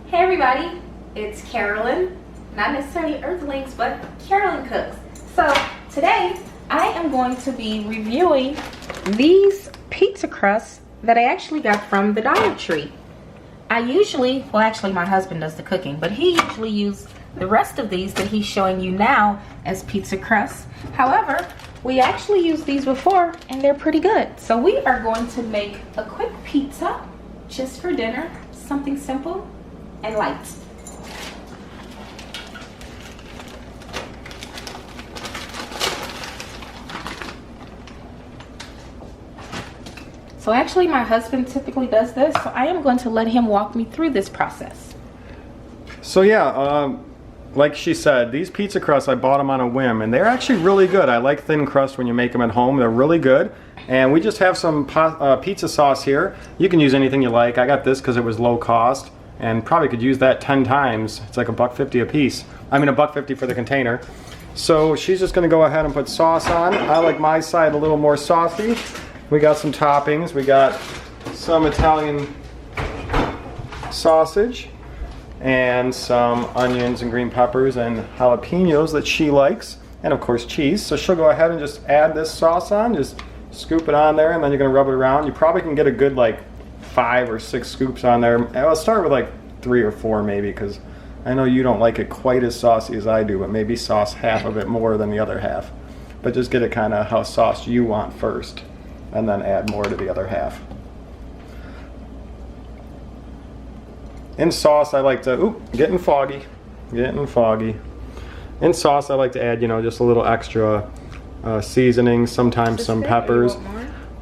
Hey everybody, it's Carolyn, not necessarily Earthlings, but Carolyn Cooks. So today I am going to be reviewing these pizza crusts that I actually got from the Dollar Tree. I usually, well actually my husband does the cooking, but he usually uses the rest of these that he's showing you now as pizza crusts. However, we actually used these before and they're pretty good. So we are going to make a quick pizza just for dinner, something simple and light. So actually my husband typically does this, so I am going to let him walk me through this process. So yeah, like she said, these pizza crusts, I bought them on a whim, and they're actually really good. I like thin crust when you make them at home. They're really good. And we just have some pizza sauce here. You can use anything you like. I got this because it was low cost, and probably could use that 10 times. It's like $1.50 a piece. I mean $1.50 for the container. So she's just gonna go ahead and put sauce on. I like my side a little more saucy. We got some toppings. We got some Italian sausage and some onions and green peppers and jalapenos that she likes, and of course cheese. So she'll go ahead and just add this sauce on, just scoop it on there, and then you're gonna rub it around. You probably can get a good like 5 or 6 scoops on there. And I'll start with like 3 or 4 maybe, because I know you don't like it quite as saucy as I do, but maybe sauce half of it more than the other half. But just get it kind of how sauce you want first, and then add more to the other half. In sauce, I like to, getting foggy. In sauce, I like to add, just a little extra seasoning, sometimes some peppers.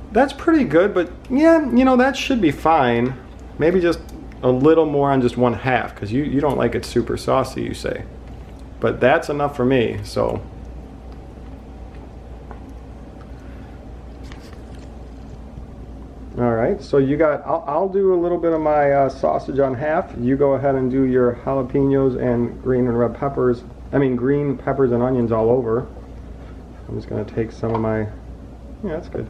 That's pretty good, but yeah, that should be fine. Maybe just a little more on just 1/2, because you don't like it super saucy, you say. But that's enough for me, so. All right, so you got, I'll do a little bit of my sausage on half. You go ahead and do your jalapenos and green and red peppers. I mean green peppers and onions all over. I'm just gonna take some of my, yeah, that's good.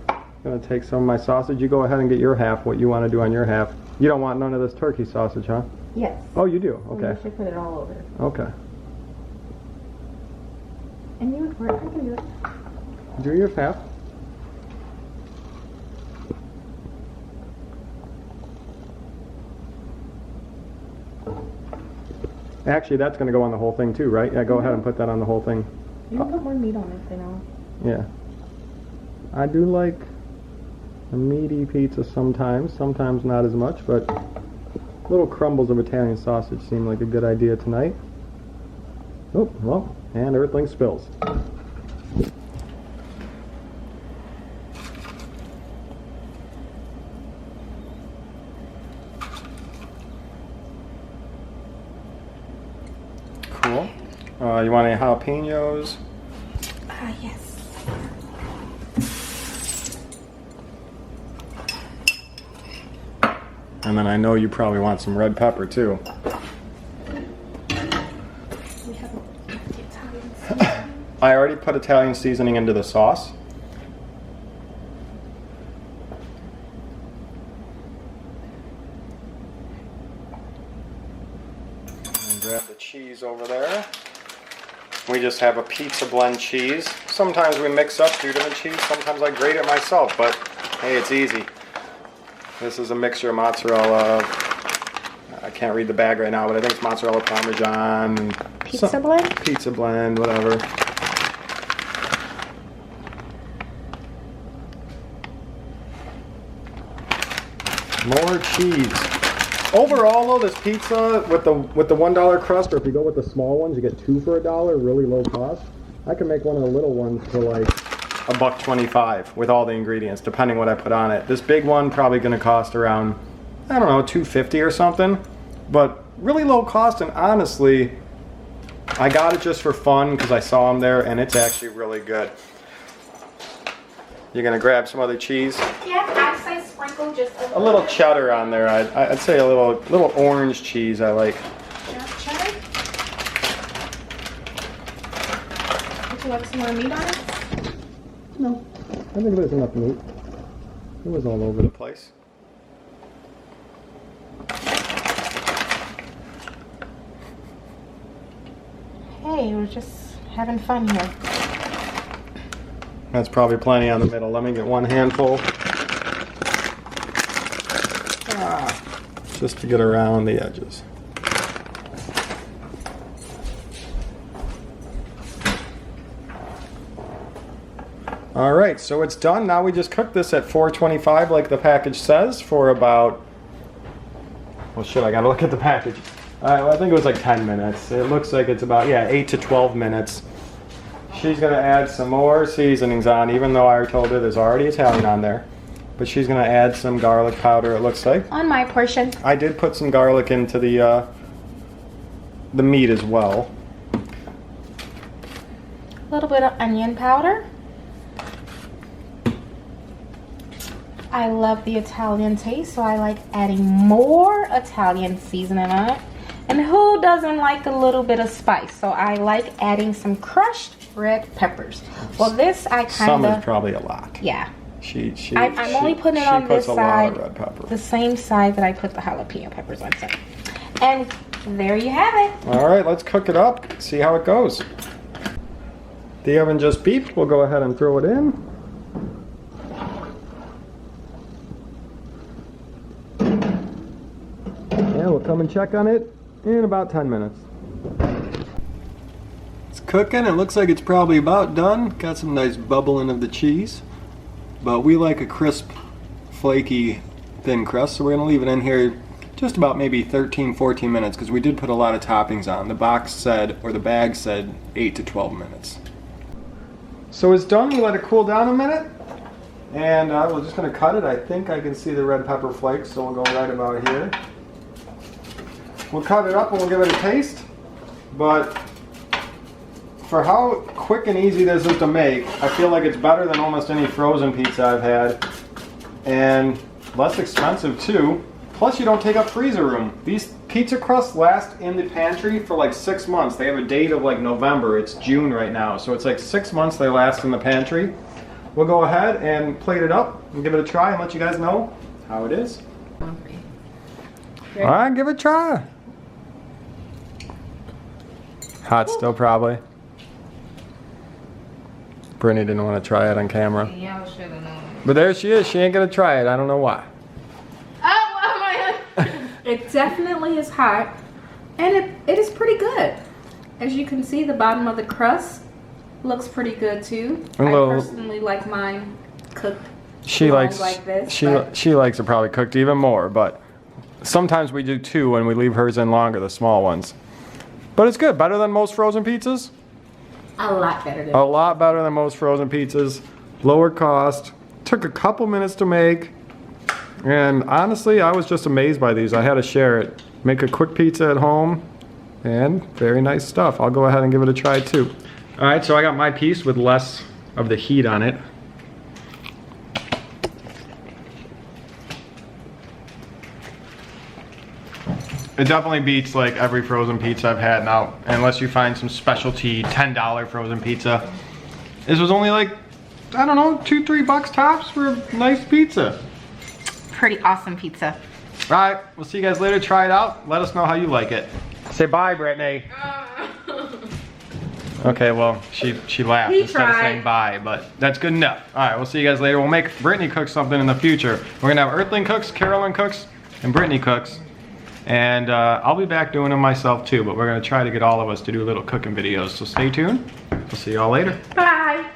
I'm gonna take some of my sausage. You go ahead and get your half, what you wanna do on your half. You don't want none of this turkey sausage, huh? Yes. Oh, you do, okay. You should put it all over. Okay. And you, I can do it. Do your half. Actually, that's going to go on the whole thing too, right? Yeah, go ahead and put that on the whole thing. You can put more meat on it, Yeah. I do like a meaty pizza sometimes not as much, but little crumbles of Italian sausage seem like a good idea tonight. Oh, well, and Earthling spills. Cool. You want any jalapenos? Yes. And then I know you probably want some red pepper too. We have Italian seasoning. I already put Italian seasoning into the sauce. Grab the cheese over there. We just have a pizza blend cheese. Sometimes we mix up 2 different cheese. Sometimes I grate it myself, but hey, it's easy. This is a mixture of mozzarella. I can't read the bag right now, but I think it's mozzarella parmesan. And pizza blend? Pizza blend, whatever. More cheese. Overall though, this pizza with the $1 crust, or if you go with the small ones, you get 2 for $1, really low cost. I can make one of the little ones for like $1.25 with all the ingredients, depending what I put on it. This big one probably gonna cost around, I don't know, $2.50 or something. But really low cost, and honestly, I got it just for fun because I saw them there, and it's actually really good. You're gonna grab some other cheese? Yeah, I'd say sprinkle just a little cheddar on there. I'd say a little orange cheese I like. Just cheddar? Would you like some more meat on it? No, I think there's enough meat. It was all over the place. day. We're just having fun here. That's probably plenty on the middle. Let me get one handful. Just to get around the edges. All right, so it's done. Now we just cook this at 425 like the package says for about, well shit, I gotta look at the package. Well, I think it was like 10 minutes. It looks like it's about, yeah, 8 to 12 minutes. She's gonna add some more seasonings on, even though I told her there's already Italian on there. But she's gonna add some garlic powder, it looks like. On my portion. I did put some garlic into the meat as well. A little bit of onion powder. I love the Italian taste, so I like adding more Italian seasoning on it. And who doesn't like a little bit of spice? So I like adding some crushed red peppers. Well, this I kind of... Some is probably a lot. Yeah. I'm only putting it on this side, red pepper. the same side that I put the jalapeno peppers on. So. And there you have it. All right, let's cook it up, see how it goes. The oven just beeped. We'll go ahead and throw it in. Yeah, we'll come and check on it in about 10 minutes. It's cooking. It looks like it's probably about done. Got some nice bubbling of the cheese. But we like a crisp, flaky, thin crust, so we're going to leave it in here just about maybe 13, 14 minutes because we did put a lot of toppings on. The box said, or the bag said, 8 to 12 minutes. So it's done. We let it cool down a minute. And we're just going to cut it. I think I can see the red pepper flakes, so we'll go right about here. We'll cut it up and we'll give it a taste. But for how quick and easy this is to make, I feel like it's better than almost any frozen pizza I've had. And less expensive too. Plus you don't take up freezer room. These pizza crusts last in the pantry for like 6 months. They have a date of like November. It's June right now. So it's like 6 months they last in the pantry. We'll go ahead and plate it up and give it a try and let you guys know how it is. Okay. Alright, give it a try. Hot still probably. Brittany didn't want to try it on camera. Yeah, I should have known. But there she is. She ain't gonna try it. I don't know why. Oh my! It definitely is hot, and it is pretty good. As you can see, the bottom of the crust looks pretty good too. I personally like mine cooked. She likes like this. She likes it probably cooked even more, but sometimes we do too when we leave hers in longer, the small ones. But it's good. Better than most frozen pizzas. A lot better than. A lot better than most frozen pizzas. Lower cost. Took a couple minutes to make. And honestly, I was just amazed by these. I had to share it. Make a quick pizza at home. And very nice stuff. I'll go ahead and give it a try too. Alright, so I got my piece with less of the heat on it. It definitely beats like every frozen pizza I've had now, unless you find some specialty $10 frozen pizza. This was only like, I don't know, $2-3 tops for a nice pizza. Pretty awesome pizza. Alright, we'll see you guys later. Try it out. Let us know how you like it. Say bye, Brittany. Okay, well, she laughed instead of saying bye, but that's good enough. Alright, we'll see you guys later. We'll make Brittany cook something in the future. We're gonna have Earthling cooks, Carolyn cooks, and Brittany cooks. And I'll be back doing them myself too, but we're gonna try to get all of us to do little cooking videos. So stay tuned. We'll see y'all later. Bye.